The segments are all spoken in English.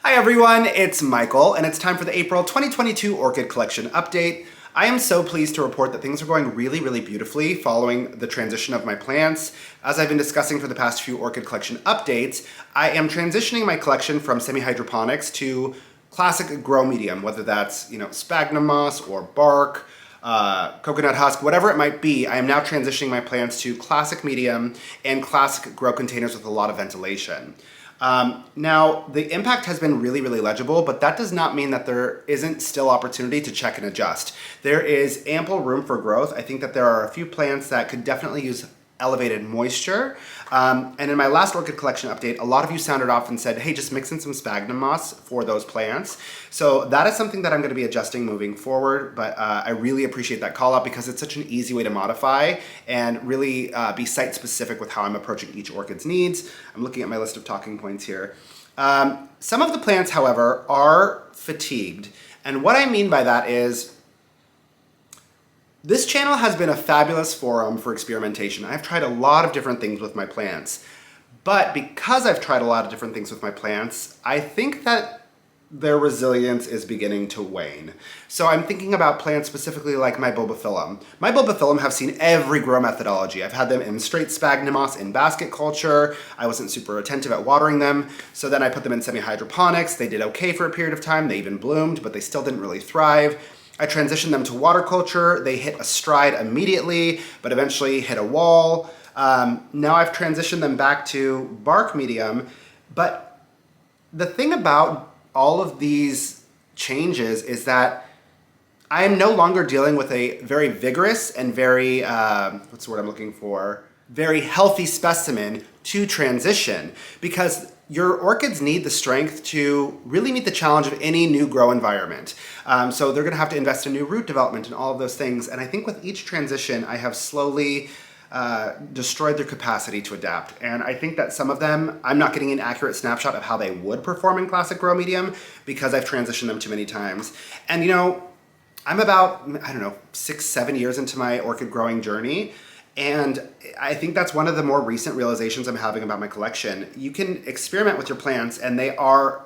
Hi everyone, it's Michael, and it's time for the April 2022 Orchid Collection update. I am so pleased to report that things are going really beautifully following the transition of my plants. As I've been discussing for the past few Orchid Collection updates, I am transitioning my collection from semi-hydroponics to classic grow medium, whether that's, sphagnum moss or bark, coconut husk, whatever it might be. I am now transitioning my plants to classic medium and classic grow containers with a lot of ventilation. Now, the impact has been really legible, but that does not mean that there isn't still opportunity to check and adjust. There is ample room for growth. I think that there are a few plants that could definitely use elevated moisture. And in my last Orchid Collection update, a lot of you sounded off and said, hey, just mix in some sphagnum moss for those plants. So that is something that I'm going to be adjusting moving forward, but I really appreciate that call out because it's such an easy way to modify and really be site specific with how I'm approaching each orchid's needs. I'm looking at my list of talking points here. Some of the plants, however, are fatigued. And what I mean by that is, this channel has been a fabulous forum for experimentation. I've tried a lot of different things with my plants, but because I've tried a lot of different things with my plants, I think that their resilience is beginning to wane. So I'm thinking about plants specifically like my Bulbophyllum. My Bulbophyllum have seen every grow methodology. I've had them in straight sphagnum moss in basket culture. I wasn't super attentive at watering them. So then I put them in semi-hydroponics. They did okay for a period of time. They even bloomed, but they still didn't really thrive. I transitioned them to water culture. They hit a stride immediately, but eventually hit a wall. Now I've transitioned them back to bark medium. But the thing about all of these changes is that I am no longer dealing with a very vigorous and very, what's the word I'm looking for? Very healthy specimen to transition, because your orchids need the strength to really meet the challenge of any new grow environment. So they're gonna have to invest in new root development and all of those things. And I think with each transition, I have slowly destroyed their capacity to adapt. And I think that some of them, I'm not getting an accurate snapshot of how they would perform in classic grow medium because I've transitioned them too many times. And I'm about, 6-7 years into my orchid growing journey. And I think that's one of the more recent realizations I'm having about my collection. You can experiment with your plants and they are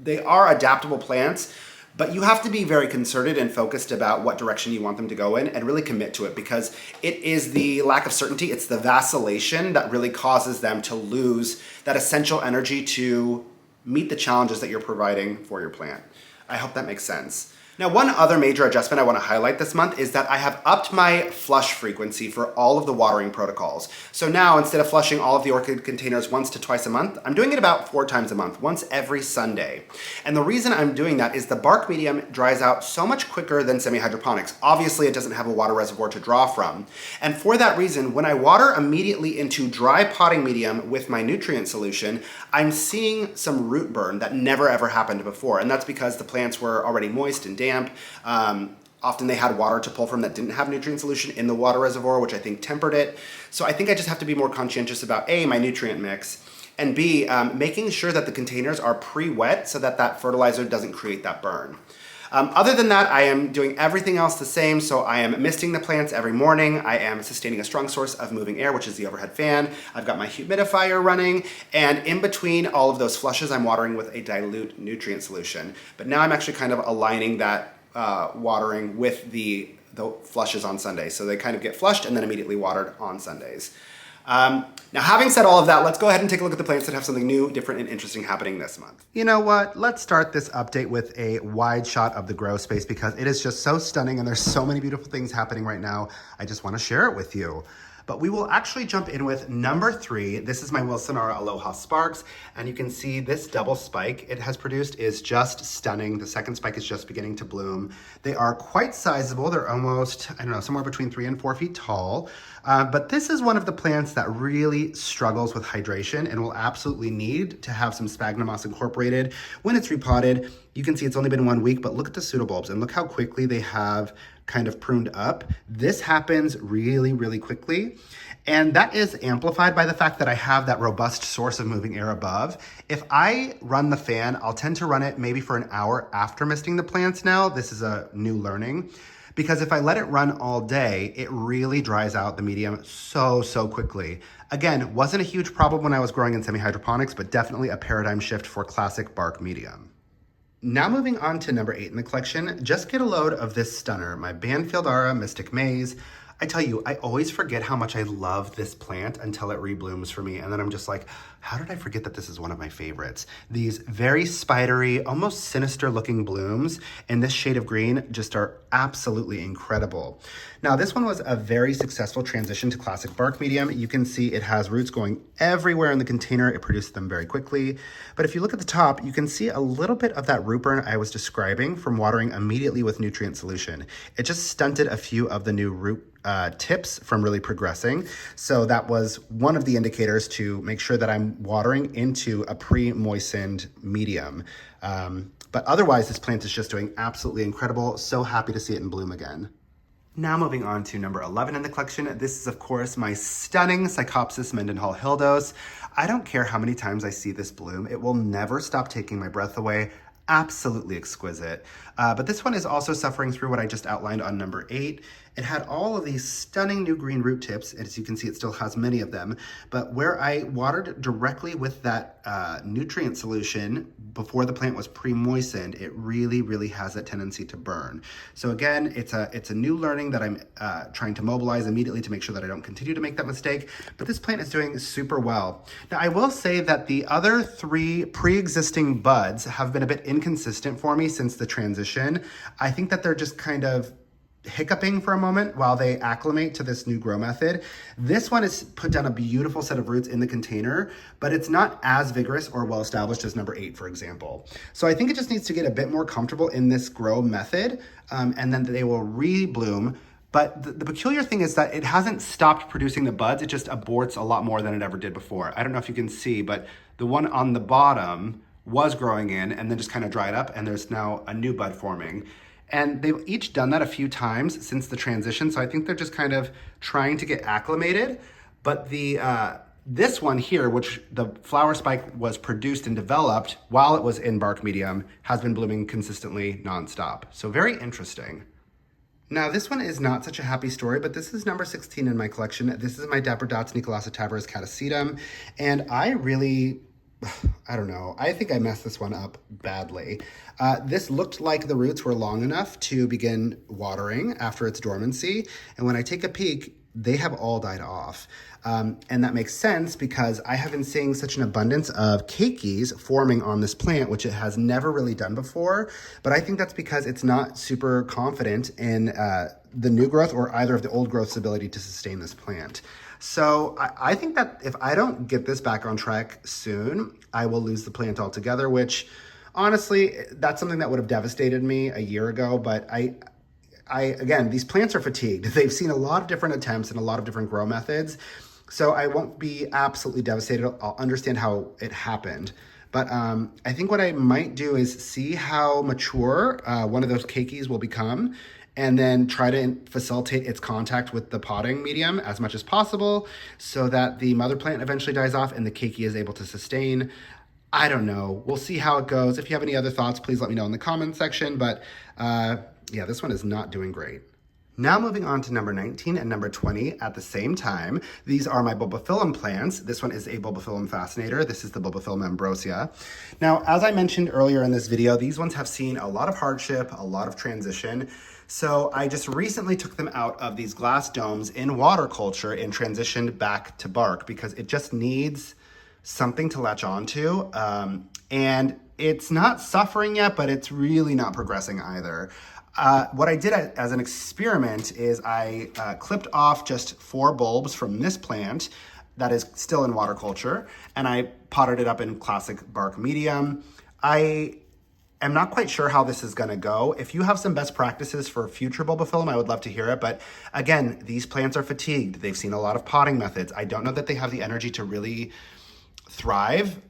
adaptable plants, but you have to be very concerted and focused about what direction you want them to go in and really commit to it, because it is the lack of certainty, it's the vacillation that really causes them to lose that essential energy to meet the challenges that you're providing for your plant. I hope that makes sense. Now, one other major adjustment I want to highlight this month is that I have upped my flush frequency for all of the watering protocols. So now, instead of flushing all of the orchid containers once to twice a month, I'm doing it about 4 times a month, once every Sunday. And the reason I'm doing that is the bark medium dries out so much quicker than semi-hydroponics. Obviously, it doesn't have a water reservoir to draw from. And for that reason, when I water immediately into dry potting medium with my nutrient solution, I'm seeing some root burn that never ever happened before. And that's because the plants were already moist and damp. Often they had water to pull from that didn't have nutrient solution in the water reservoir, which I think tempered it. So I think I just have to be more conscientious about A, my nutrient mix, and B, making sure that the containers are pre-wet so that that fertilizer doesn't create that burn. Other than that, I am doing everything else the same. So I am misting the plants every morning. I am sustaining a strong source of moving air, which is the overhead fan. I've got my humidifier running, and in between all of those flushes, I'm watering with a dilute nutrient solution. But now I'm actually kind of aligning that watering with the flushes on Sundays. So they kind of get flushed and then immediately watered on Sundays. Now, having said all of that, let's go ahead and take a look at the plants that have something new, different, and interesting happening this month. You know what? Let's start this update with a wide shot of the grow space because it is just so stunning and there's so many beautiful things happening right now. I just want to share it with you. But we will actually jump in with number 3. This is my Willson Aloha Sparks, and you can see this double spike it has produced is just stunning. The second spike is just beginning to bloom. They are quite sizable. They're almost, somewhere between 3 and 4 feet tall. But this is one of the plants that really struggles with hydration and will absolutely need to have some sphagnum moss incorporated when it's repotted. You can see it's only been 1 week, but look at the pseudobulbs and look how quickly they have kind of pruned up. This happens really quickly. And that is amplified by the fact that I have that robust source of moving air above. If I run the fan, I'll tend to run it maybe for an hour after misting the plants now. This is a new learning. because if I let it run all day, it really dries out the medium so quickly. Again, wasn't a huge problem when I was growing in semi-hydroponics, but definitely a paradigm shift for classic bark medium. Now moving on to number 8 in the collection, just get a load of this stunner, my Banfield Mystic Maze. I tell you, I always forget how much I love this plant until it reblooms for me. And then I'm just like, how did I forget that this is one of my favorites? These very spidery, almost sinister looking blooms in this shade of green just are absolutely incredible. Now, this one was a very successful transition to classic bark medium. You can see it has roots going everywhere in the container. It produced them very quickly. But if you look at the top, you can see a little bit of that root burn I was describing from watering immediately with nutrient solution. It just stunted a few of the new root tips from really progressing. So that was one of the indicators to make sure that I'm watering into a pre-moistened medium. But otherwise, this plant is just doing absolutely incredible. So happy to see it in bloom again. Now moving on to number 11 in the collection. This is, of course, my stunning Cycopsis Mendenhall Hildos. I don't care how many times I see this bloom. It will never stop taking my breath away. Absolutely exquisite. But this one is also suffering through what I just outlined on number 8. It had all of these stunning new green root tips, and as you can see, it still has many of them. But where I watered directly with that nutrient solution before the plant was pre-moistened, it really has that tendency to burn. So again, it's a new learning that I'm trying to mobilize immediately to make sure that I don't continue to make that mistake. But this plant is doing super well. Now, I will say that the other 3 pre-existing buds have been a bit inconsistent for me since the transition. I think that they're just kind of hiccuping for a moment while they acclimate to this new grow method. This one has put down a beautiful set of roots in the container, but it's not as vigorous or well established as number 8, for example. So I think it just needs to get a bit more comfortable in this grow method, and then they will rebloom. But the peculiar thing is that it hasn't stopped producing the buds, it just aborts a lot more than it ever did before. I don't know if you can see, but the one on the bottom was growing in and then just kind of dried up, and there's now a new bud forming. And they've each done that a few times since the transition, so I think they're just kind of trying to get acclimated. But this one here, which the flower spike was produced and developed while it was in bark medium, has been blooming consistently nonstop. So very interesting. Now, this one is not such a happy story, but this is number 16 in my collection. This is my Dapper Nicolas Tavares Catacetum, and I don't know. I think I messed this one up badly. This looked like the roots were long enough to begin watering after its dormancy. And when I take a peek, they have all died off. And that makes sense because I have been seeing such an abundance of keikis forming on this plant, which it has never really done before. But I think that's because it's not super confident in the new growth or either of the old growth's ability to sustain this plant. So I think that if I don't get this back on track soon, I will lose the plant altogether, which honestly, that's something that would have devastated me a year ago. But again, these plants are fatigued. They've seen a lot of different attempts and a lot of different grow methods. So I won't be absolutely devastated. I'll understand how it happened. But I think what I might do is see how mature one of those keikis will become, and then try to facilitate its contact with the potting medium as much as possible so that the mother plant eventually dies off and the keiki is able to sustain. I don't know. We'll see how it goes. If you have any other thoughts, please let me know in the comments section. But yeah, this one is not doing great. Now moving on to number 19 and number 20 at the same time. These are my Bulbophyllum plants. This one is a Bulbophyllum fascinator. This is the Bulbophyllum Ambrosia. Now, as I mentioned earlier in this video, these ones have seen a lot of hardship, a lot of transition. So I just recently took them out of these glass domes in water culture and transitioned back to bark because it just needs something to latch onto. And it's not suffering yet, but it's really not progressing either. What I did as an experiment is I clipped off just 4 bulbs from this plant that is still in water culture, and I potted it up in classic bark medium. I'm not quite sure how this is gonna go. If you have some best practices for future Bulbophyllum, I would love to hear it. But again, these plants are fatigued. They've seen a lot of potting methods. I don't know that they have the energy to really thrive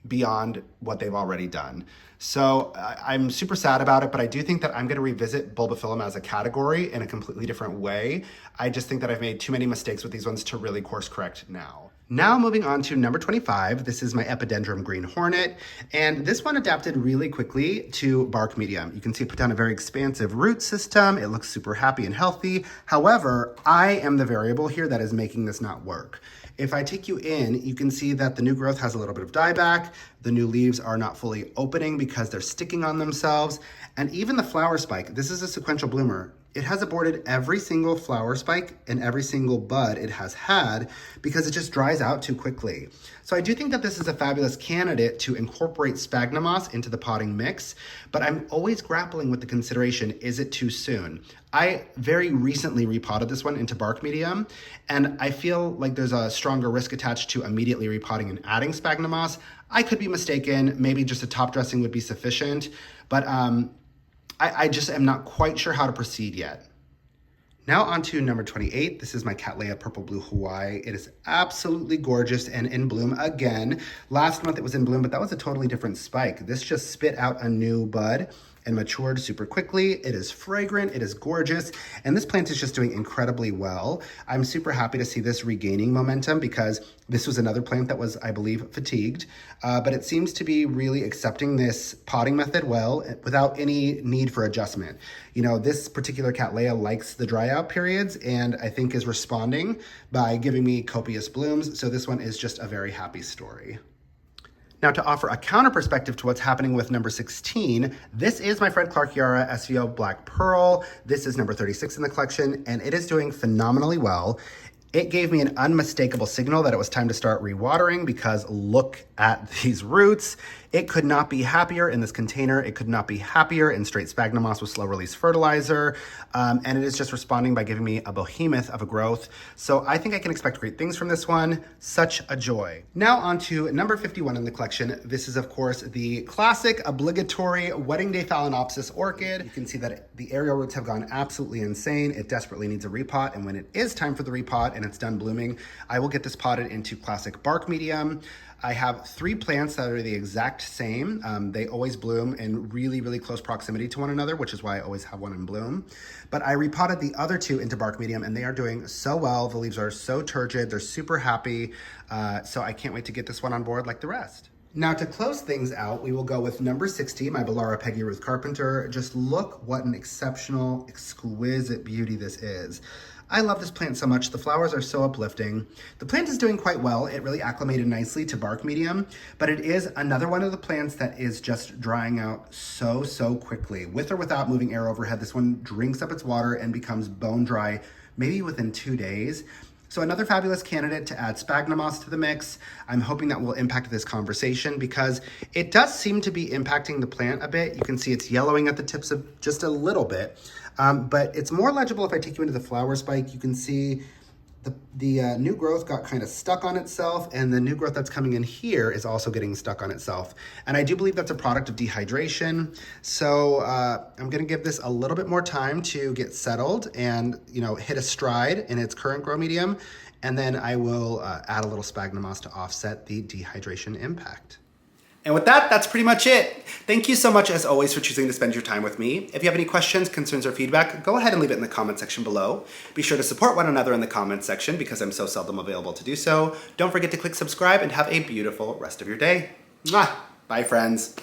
beyond what they've already done. So I'm super sad about it, but I do think that I'm gonna revisit Bulbophyllum as a category in a completely different way. I just think that I've made too many mistakes with these ones to really course correct now. Now moving on to number 25, this is my Epiderm Green Hornet, and this one adapted really quickly to bark medium. You can see it put down a very expansive root system. It looks super happy and healthy. However, I am the variable here that is making this not work. If I take you in, you can see that the new growth has a little bit of dieback. The new leaves are not fully opening because they're sticking on themselves. And even the flower spike, this is a sequential bloomer. It has aborted every single flower spike and every single bud it has had because it just dries out too quickly. So I do think that this is a fabulous candidate to incorporate sphagnum moss into the potting mix, but I'm always grappling with the consideration, is it too soon? I very recently repotted this one into bark medium, and I feel like there's a stronger risk attached to immediately repotting and adding sphagnum moss. I could be mistaken, maybe just a top dressing would be sufficient, but I just am not quite sure how to proceed yet. Now on to number 28. This is my Cattleya Purple Blue Hawaii. It is absolutely gorgeous and in bloom again. Last month it was in bloom, but that was a totally different spike. This just spit out a new bud and matured super quickly. It is fragrant, it is gorgeous, and this plant is just doing incredibly well. I'm super happy to see this regaining momentum because this was another plant that was, I believe, fatigued, but it seems to be really accepting this potting method well without any need for adjustment. You know, this particular Cattleya likes the dry out periods and I think is responding by giving me copious blooms, so this one is just a very happy story. Now, to offer a counter perspective to what's happening with number 16, this is my Fred Clark Yara SVO Black Pearl. This is number 36 in the collection, and it is doing phenomenally well. It gave me an unmistakable signal that it was time to start rewatering because look at these roots. It could not be happier in this container. It could not be happier in straight sphagnum moss with slow release fertilizer. And it is just responding by giving me a behemoth of a growth. So I think I can expect great things from this one. Such a joy. Now on to number 51 in the collection. This is of course the classic obligatory Wedding Day Phalaenopsis orchid. You can see that the aerial roots have gone absolutely insane. It desperately needs a repot. And when it is time for the repot and it's done blooming, I will get this potted into classic bark medium. I have 3 plants that are the exact same. They always bloom in really, really close proximity to one another, which is why I always have one in bloom. But I repotted the other 2 into bark medium and they are doing so well. The leaves are so turgid, they're super happy. So I can't wait to get this one on board like the rest. Now to close things out, we will go with number 60, my Belara Peggy Ruth Carpenter. Just look what an exceptional, exquisite beauty this is. I love this plant so much. The flowers are so uplifting. The plant is doing quite well. It really acclimated nicely to bark medium, but it is another one of the plants that is just drying out so quickly. With or without moving air overhead, this one drinks up its water and becomes bone dry, maybe within 2 days. So another fabulous candidate to add sphagnum moss to the mix. I'm hoping that will impact this conversation because it does seem to be impacting the plant a bit. You can see it's yellowing at the tips of just a little bit, but it's more legible if I take you into the flower spike. You can see the new growth got kind of stuck on itself, and the new growth that's coming in here is also getting stuck on itself. And I do believe that's a product of dehydration. So I'm gonna give this a little bit more time to get settled and hit a stride in its current grow medium. And then I will add a little sphagnum moss to offset the dehydration impact. And with that, that's pretty much it. Thank you so much, as always, for choosing to spend your time with me. If you have any questions, concerns, or feedback, go ahead and leave it in the comment section below. Be sure to support one another in the comment section because I'm so seldom available to do so. Don't forget to click subscribe and have a beautiful rest of your day. Mwah! Bye, friends.